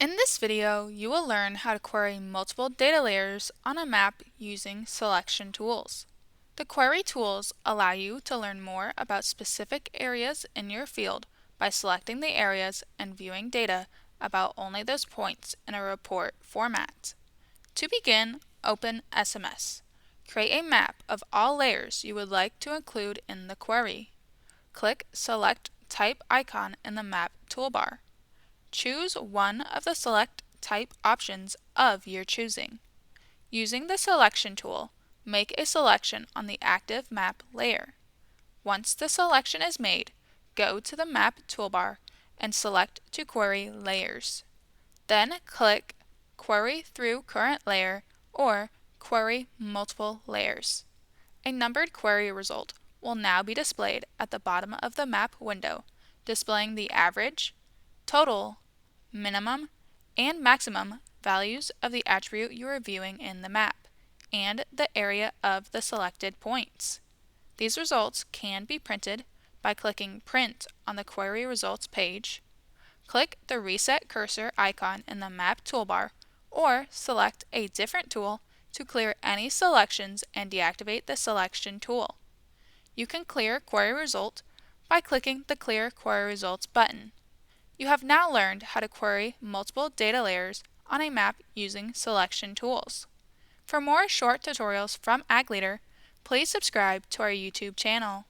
In this video, you will learn how to query multiple data layers on a map using selection tools. The query tools allow you to learn more about specific areas in your field by selecting the areas and viewing data about only those points in a report format. To begin, open SMS. Create a map of all layers you would like to include in the query. Click Select Type icon in the map toolbar. Choose one of the select type options of your choosing. Using the selection tool, make a selection on the active map layer. Once the selection is made, go to the map toolbar and select to query layers. Then click Query through current layer or Query multiple layers. A numbered query result will now be displayed at the bottom of the map window, displaying the average, total, minimum, and maximum values of the attribute you are viewing in the map, and the area of the selected points. These results can be printed by clicking Print on the Query Results page. Click the Reset Cursor icon in the Map toolbar, or select a different tool to clear any selections and deactivate the selection tool. You can clear Query Result by clicking the Clear Query Results button. You have now learned how to query multiple data layers on a map using selection tools. For more short tutorials from AgLeader, please subscribe to our YouTube channel.